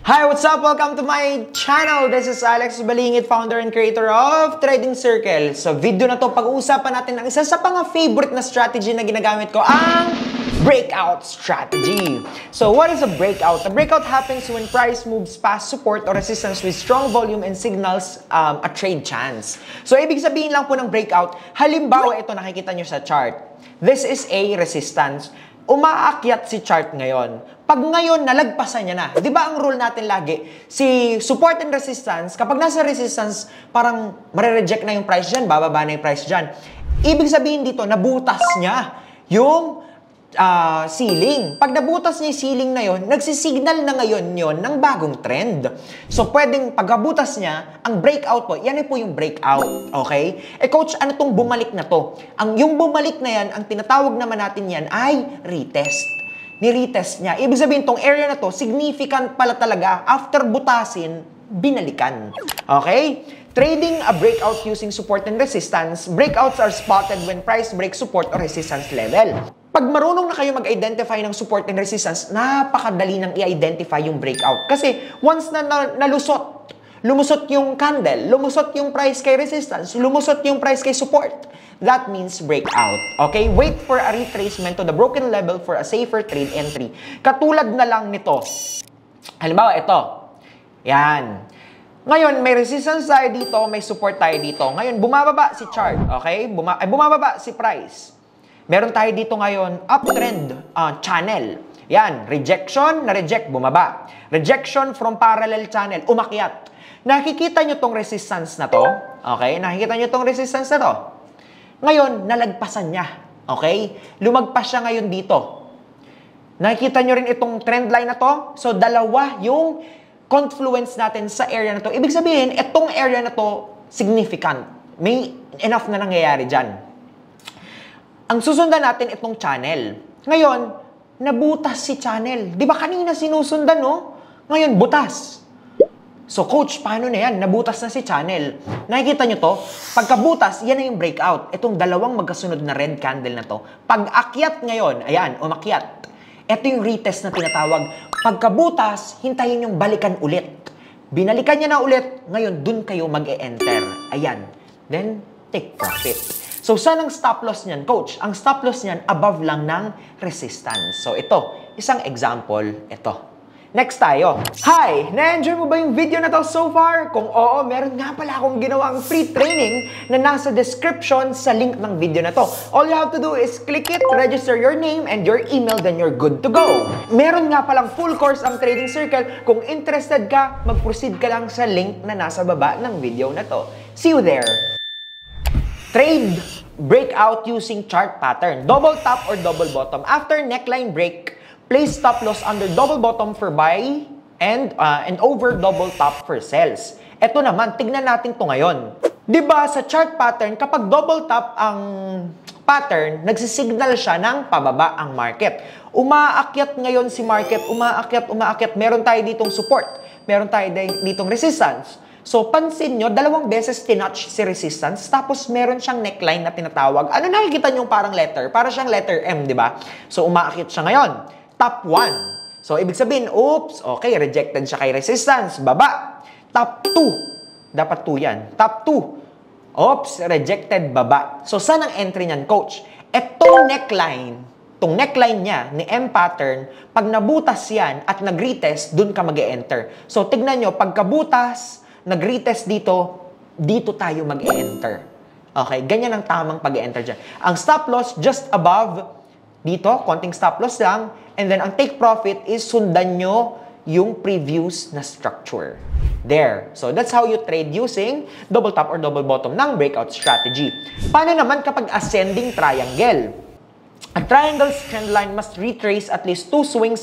Hi, what's up? Welcome to my channel. This is Alex Balingit, founder and creator of Trading Circle. Sa video na to, pag-uusapan natin ang isa sa favorite na strategy na ginagamit ko, ang breakout strategy. So, what is a breakout? A breakout happens when price moves past support or resistance with strong volume and signals a trade chance. So, ibig sabihin lang po ng breakout, halimbawa ito nakikita nyo sa chart. This is a resistance. Umaakyat si chart ngayon. Pag ngayon, nalagpasan niya na. Di ba ang rule natin lagi? Si support and resistance, kapag nasa resistance, parang marireject na yung price dyan, bababa na yung price dyan. Ibig sabihin dito, nabutas niya yung ceiling. Pag nabutas niya yung ceiling na yon, nagsisignal na ngayon yon ng bagong trend. So, pwedeng pagkabutas niya, ang breakout po, yan po yung breakout. Okay? Coach, ano tong bumalik na to? Yung bumalik na yan, ang tinatawag naman natin yan ay retest. Ni-retest niya. Ibig sabihin, tong area na to, significant pala talaga. After butasin, binalikan. Okay? Trading a breakout using support and resistance, breakouts are spotted when price breaks support or resistance level. Pag marunong na kayo mag-identify ng support and resistance, napakadali nang i-identify yung breakout. Kasi once na lumusot yung candle, lumusot yung price kay resistance, lumusot yung price kay support, that means breakout. Okay? Wait for a retracement to the broken level for a safer trade entry. Katulad na lang nito. Halimbawa, ito. Yan. Ngayon, may resistance tayo dito, may support tayo dito. Ngayon, bumababa si chart. Okay? Bumababa si price. Meron tayo dito ngayon, uptrend channel. Yan, rejection, na-reject, bumaba. Rejection from parallel channel, umakyat. Nakikita nyo tong resistance na to? Okay? Nakikita nyo tong resistance na to? Ngayon, nalagpasan niya. Okay? Lumagpas siya ngayon dito. Nakikita nyo rin itong trend line na to? So, dalawa yung confluence natin sa area na to. Ibig sabihin, itong area na to, significant. May enough na nangyayari dyan. Ang susundan natin itong channel. Ngayon, nabutas si channel. Di ba kanina sinusundan, no? Ngayon, butas. So, coach, paano na yan? Nabutas na si channel. Nakikita nyo to? Pagkabutas, yan na yung breakout. Itong dalawang magkasunod na red candle na to. Pag akyat ngayon, ayan, umakyat. Ito yung retest na tinatawag. Pagkabutas, hintayin yung balikan ulit. Binalikan niya na ulit. Ngayon, dun kayo mag-e-enter. Ayan. Then, take profit. So, saan ang stop loss niyan, coach? Ang stop loss niyan, above lang ng resistance. So, ito, isang example, ito. Next tayo. Hi! Na-enjoy mo ba yung video na to so far? Kung oo, meron nga pala akong ginawang free training na nasa description sa link ng video na to. All you have to do is click it, register your name and your email, then you're good to go. Meron nga palang full course ang Trading Circle. Kung interested ka, mag-proceed ka lang sa link na nasa baba ng video na to. See you there! Trade breakout using chart pattern. Double top or double bottom. After neckline break, place stop loss under double bottom for buy and over double top for sells. Ito naman, tignan natin to ngayon. Diba sa chart pattern, kapag double top ang pattern, nagsisignal siya ng pababa ang market. Umaakyat ngayon si market, umaakyat. Meron tayo ditong support, meron tayo ditong resistance. So, pansin nyo, dalawang beses tinouch si resistance, tapos meron siyang neckline na tinatawag. Ano nakikita nyo parang letter? Para siyang letter M, di ba? So, umaakyat siya ngayon. Top 1. So, ibig sabihin, oops, okay, rejected siya kay resistance. Baba. Top 2. Dapat 2 yan. Top 2. Oops, rejected, baba. So, saan ang entry niyan, coach? Etong neckline niya ni M pattern, pag nabutas yan at nag-retest, dun ka mag-e-enter. So, tignan nyo, pagkabutas, nag-retest dito tayo mag-e-enter. Okay, ganyan ang tamang pag-e-enter dyan. Ang stop loss just above, dito, konting stop loss lang, and then ang take profit is sundan nyo yung previous na structure. There. So, that's how you trade using double top or double bottom ng breakout strategy. Paano naman kapag ascending triangle? A triangle's trend line must retrace at least two swing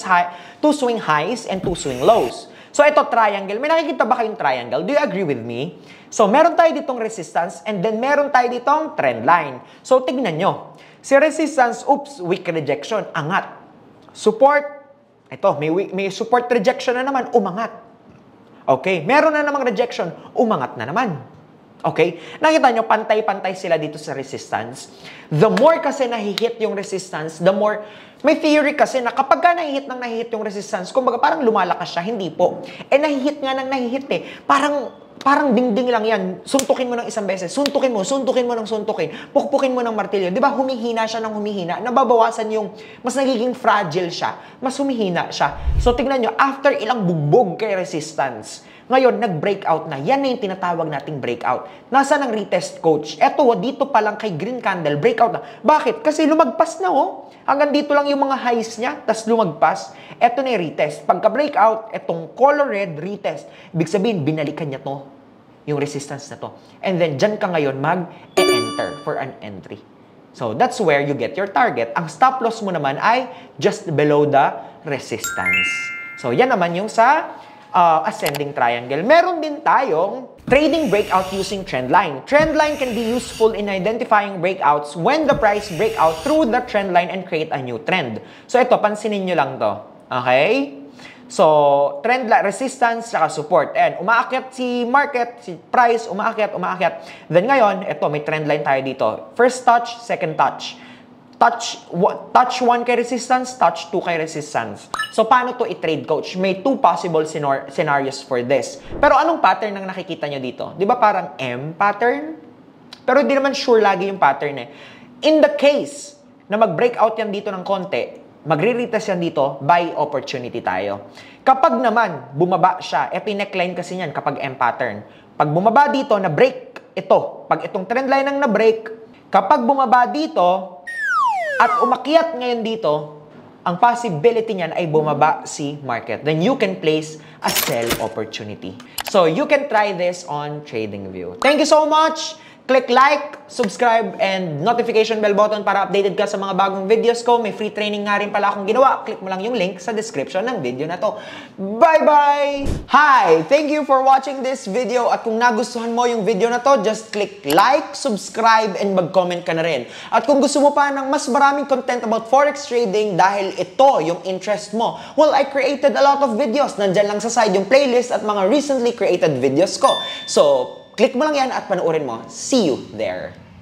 highs and two swing lows. So, ito triangle. May nakikita ba kayong triangle? Do you agree with me? So, meron tayo ditong resistance and then meron tayo ditong trend line. So, tignan nyo. Si resistance, oops, weak rejection, angat. Support, ito, may support rejection na naman, umangat. Okay, meron na namang rejection, umangat na naman. Okay? Nakita nyo, pantay-pantay sila dito sa resistance. The more kasi nahihit yung resistance, the more, may theory kasi na kapag ka nahihit yung resistance, kumbaga parang lumalakas siya, hindi po. Nahihit nga ng nahihit eh. Parang dingding lang yan. Suntukin mo ng isang beses. Suntukin mo ng suntukin. Pukpukin mo ng martilyo. Di ba humihina siya ng humihina? Nababawasan yung, mas nagiging fragile siya. Mas humihina siya. So tignan nyo, after ilang bugbog kay resistance, ngayon, nag-breakout na. Yan na yung tinatawag nating breakout. Nasa ng retest coach? Eto, dito pa lang kay green candle, breakout na. Bakit? Kasi lumagpas na, oh. Hanggang dito lang yung mga highs niya, tas lumagpas. Eto na yung retest. Pagka-breakout, etong color red, retest. Ibig sabihin, binalikan niya to, yung resistance na to. And then, dyan ka ngayon mag-enter for an entry. So, that's where you get your target. Ang stop loss mo naman ay just below the resistance. So, yan naman yung sa ascending triangle. Meron din tayong trading breakout using trend line. Trend line can be useful in identifying breakouts when the price break out through the trend line and create a new trend. So ito, pansinin nyo lang to. Okay? So, trend line, resistance, saka support. And umaakyat si market, si price, umaakyat. Then ngayon, ito, may trend line tayo dito. First touch, second touch. Touch 1 kay resistance, touch 2 kay resistance. So, paano to i-trade, coach? May 2 possible scenarios for this. Pero anong pattern ang nakikita nyo dito? Di ba parang M pattern? Pero di naman sure lagi yung pattern eh. In the case na mag-breakout yan dito ng konti, magre-retest yan dito, buy opportunity tayo. Kapag naman, bumaba siya, neckline kasi yan kapag M pattern. Pag bumaba dito, na-break ito. Pag itong trend line ang na-break, kapag bumaba dito, at umakyat ngayon dito, ang possibility niyan ay bumaba si market. Then you can place a sell opportunity. So you can try this on TradingView. Thank you so much! Click like, subscribe, and notification bell button para updated ka sa mga bagong videos ko. May free training nga rin pala akong ginawa. Click mo lang yung link sa description ng video na to. Bye-bye! Hi! Thank you for watching this video. At kung nagustuhan mo yung video na to, just click like, subscribe, and mag-comment ka na rin. At kung gusto mo pa ng mas maraming content about forex trading dahil ito yung interest mo, well, I created a lot of videos. Nandyan lang sa side yung playlist at mga recently created videos ko. So, click mo lang yan at panoorin mo. See you there!